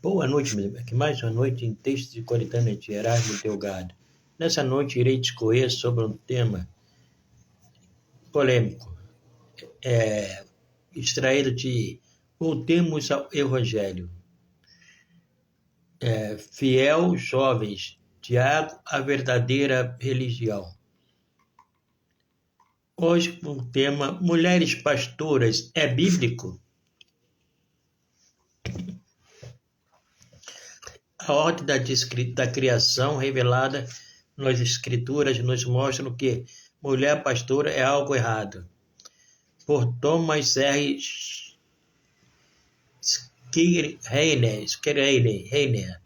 Boa noite, meus amigos. Aqui mais uma noite em textos de Coletânea de Erasmo Delgado. Nessa noite irei discorrer sobre um tema polêmico, extraído de Voltemos ao Evangelho. Fiel jovens, Tiago, a verdadeira religião. Hoje o tema Mulheres pastoras é bíblico? A ordem da criação revelada nas Escrituras nos mostra que mulher pastora é algo errado. Por Thomas R. Schreiner,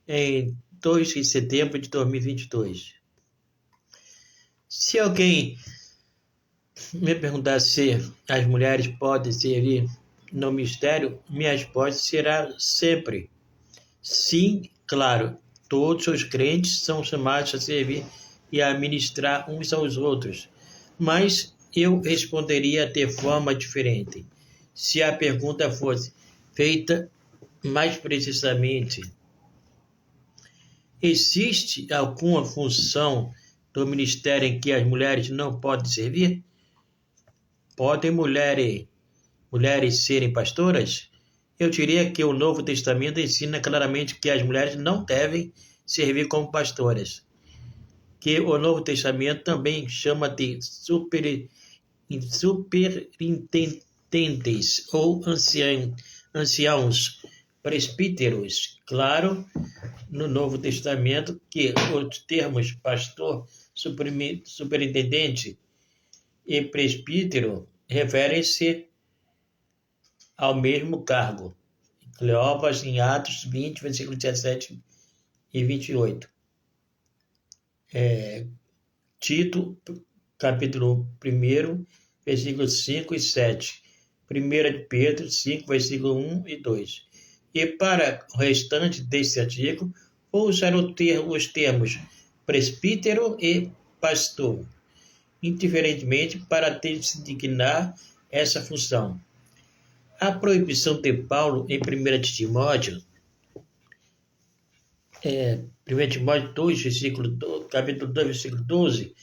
em 2 de setembro de 2022. Se alguém me perguntar se as mulheres podem servir no ministério, minha resposta será sempre sim, claro. Todos os crentes são chamados a servir e a ministrar uns aos outros, mas eu responderia de forma diferente se a pergunta fosse feita mais precisamente. Existe alguma função do ministério em que as mulheres não podem servir? Podem mulheres serem pastoras? Eu diria que o Novo Testamento ensina claramente que as mulheres não devem servir como pastoras, que o Novo Testamento também chama de superintendentes ou anciãos, presbíteros. Claro, no Novo Testamento, que os termos pastor, superintendente e presbítero referem-se ao mesmo cargo. Cleópas em Atos 20, versículos 17 e 28. Tito, capítulo 1, versículos 5 e 7. 1 de Pedro 5, versículo 1 e 2. E para o restante desse artigo, vou usar os termos presbítero e pastor, indiferentemente para designar essa função. A proibição de Paulo em 1 Timóteo 2, capítulo 2, versículo 12,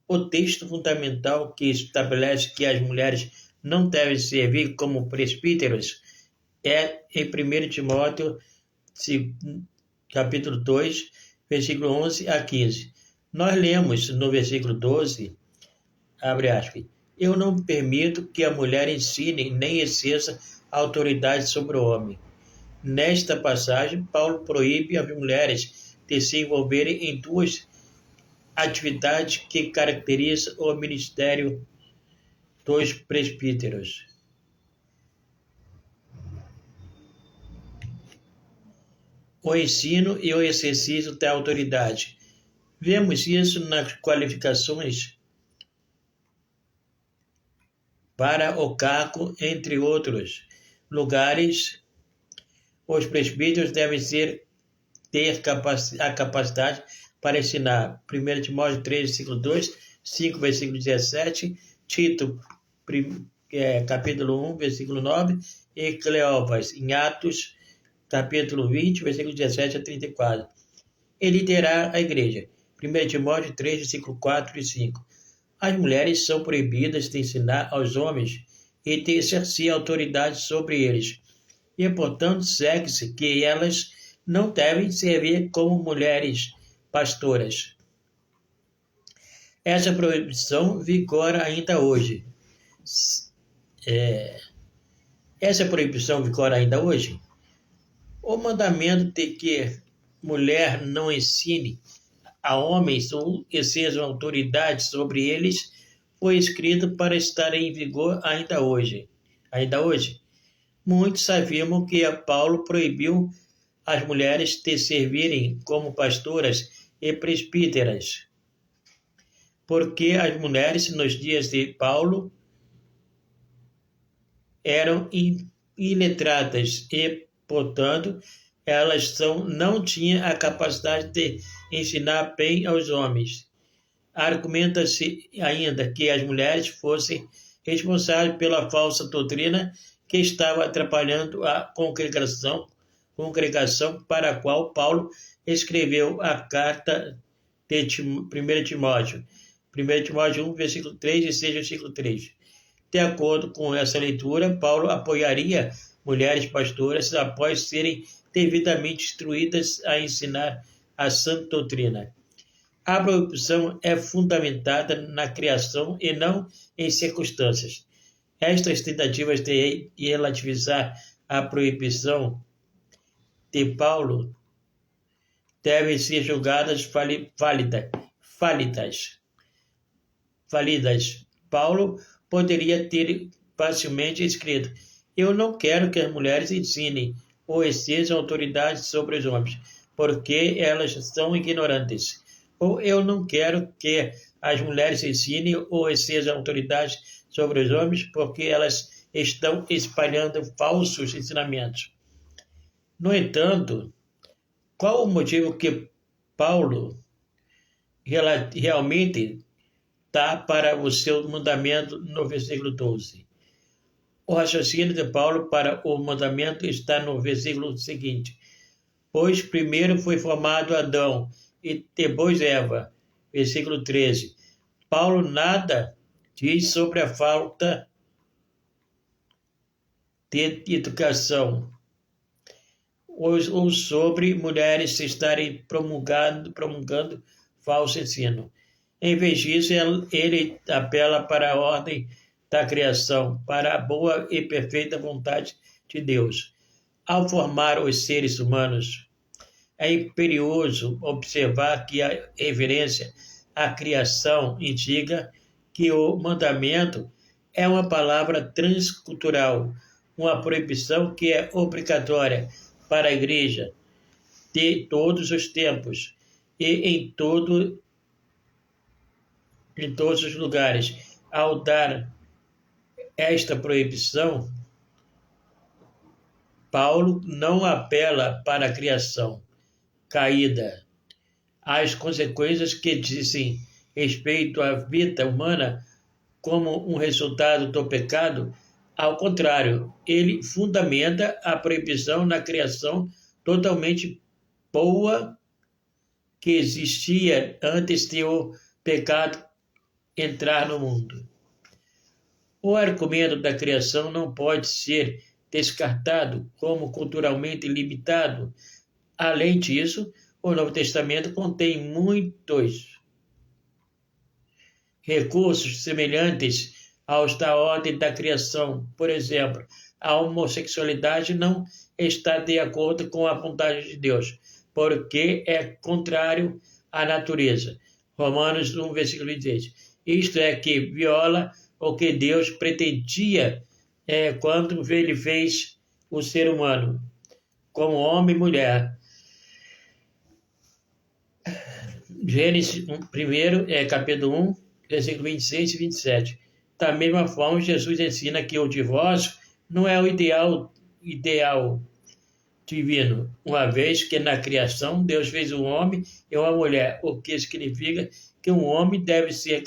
o texto fundamental que estabelece que as mulheres não devem servir como presbíteros é em 1 Timóteo, capítulo 2, versículo 11 a 15. Nós lemos no versículo 12, abre aspas, eu não permito que a mulher ensine nem exerça autoridade sobre o homem. Nesta passagem, Paulo proíbe as mulheres de se envolverem em duas atividades que caracterizam o ministério dos presbíteros: o ensino e o exercício da autoridade. Vemos isso nas qualificações para o cargo, entre outros lugares. Os presbíteros devem ter a capacidade para ensinar. 1 Timóteo 3, versículo 2, 5, versículo 17, Tito, capítulo 1, versículo 9, e Cleópas, em Atos, capítulo 20, versículo 17 a 34. E liderar a igreja. 1 Timóteo 3, versículo 4 e 5. As mulheres são proibidas de ensinar aos homens e de exercer autoridade sobre eles. E, portanto, segue-se que elas não devem servir como mulheres pastoras. Essa proibição vigora ainda hoje. O mandamento de que mulher não ensine a homens ou exerça autoridade sobre eles foi escrito para estar em vigor ainda hoje. Muitos afirmam que Paulo proibiu as mulheres de servirem como pastoras e presbíteras, porque as mulheres nos dias de Paulo eram iletradas e, portanto, elas não tinham a capacidade de ensinar bem aos homens. Argumenta-se ainda que as mulheres fossem responsáveis pela falsa doutrina que estava atrapalhando a congregação para a qual Paulo escreveu a carta de 1 Timóteo. 1 Timóteo 1, versículo 3 e 6, versículo 3. De acordo com essa leitura, Paulo apoiaria mulheres pastoras após serem devidamente instruídas a ensinar a sã doutrina. A proibição é fundamentada na criação e não em circunstâncias. Estas tentativas de relativizar a proibição de Paulo devem ser julgadas válidas. Paulo poderia ter facilmente escrito: eu não quero que as mulheres ensinem ou exerçam autoridade sobre os homens, porque elas são ignorantes. Ou eu não quero que as mulheres ensinem ou exerçam autoridade sobre os homens, porque elas estão espalhando falsos ensinamentos. No entanto, qual o motivo que Paulo realmente dá para o seu mandamento no versículo 12? O raciocínio de Paulo para o mandamento está no versículo seguinte: pois primeiro foi formado Adão e depois Eva. Versículo 13. Paulo nada diz sobre a falta de educação ou sobre mulheres estarem promulgando falso ensino. Em vez disso, ele apela para a ordem da criação, para a boa e perfeita vontade de Deus. Ao formar os seres humanos, é imperioso observar que a referência à criação indica que o mandamento é uma palavra transcultural, uma proibição que é obrigatória para a igreja de todos os tempos e em todos os lugares. Ao dar esta proibição, Paulo não apela para a criação caída, as consequências que dizem respeito à vida humana como um resultado do pecado. Ao contrário, ele fundamenta a proibição na criação totalmente boa que existia antes de o pecado entrar no mundo. O argumento da criação não pode ser descartado como culturalmente limitado. Além disso, o Novo Testamento contém muitos recursos semelhantes aos da ordem da criação. Por exemplo, a homossexualidade não está de acordo com a vontade de Deus, porque é contrário à natureza. Romanos 1, versículo 26. Isto é que viola o que Deus pretendia quando ele fez o ser humano, como homem e mulher. Gênesis 1, capítulo 1, versículo 26 e 27. Da mesma forma, Jesus ensina que o divórcio não é o ideal divino, uma vez que na criação Deus fez um homem e uma mulher, o que significa que um homem deve ser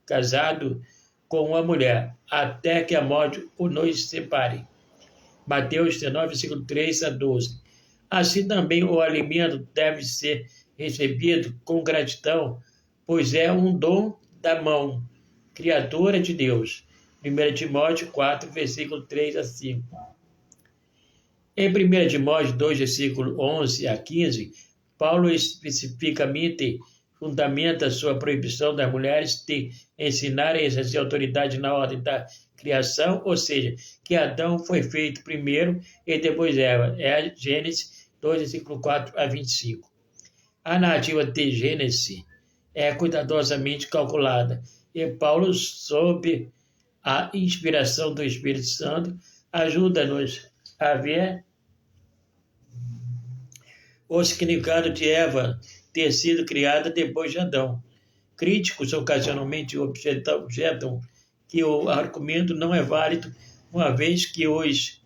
casado com uma mulher, até que a morte nos separe. Mateus 19, versículo 3 a 12. Assim também o alimento deve ser recebido com gratidão, pois é um dom da mão criadora de Deus. 1 Timóteo 4, versículo 3 a 5. Em 1 Timóteo 2, versículo 11 a 15, Paulo especificamente fundamenta sua proibição das mulheres de ensinarem a exercer autoridade na ordem da criação, ou seja, que Adão foi feito primeiro e depois Eva. É Gênesis 2, versículo 4 a 25. A narrativa de Gênesis é cuidadosamente calculada e Paulo, sob a inspiração do Espírito Santo, ajuda-nos a ver o significado de Eva ter sido criada depois de Adão. Críticos ocasionalmente objetam que o argumento não é válido, uma vez que os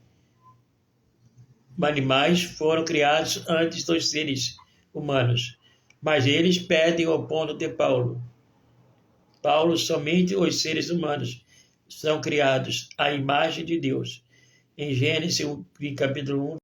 animais foram criados antes dos seres humanos. Mas eles pedem o ponto de Paulo. Somente os seres humanos são criados à imagem de Deus. em Gênesis, em capítulo 1,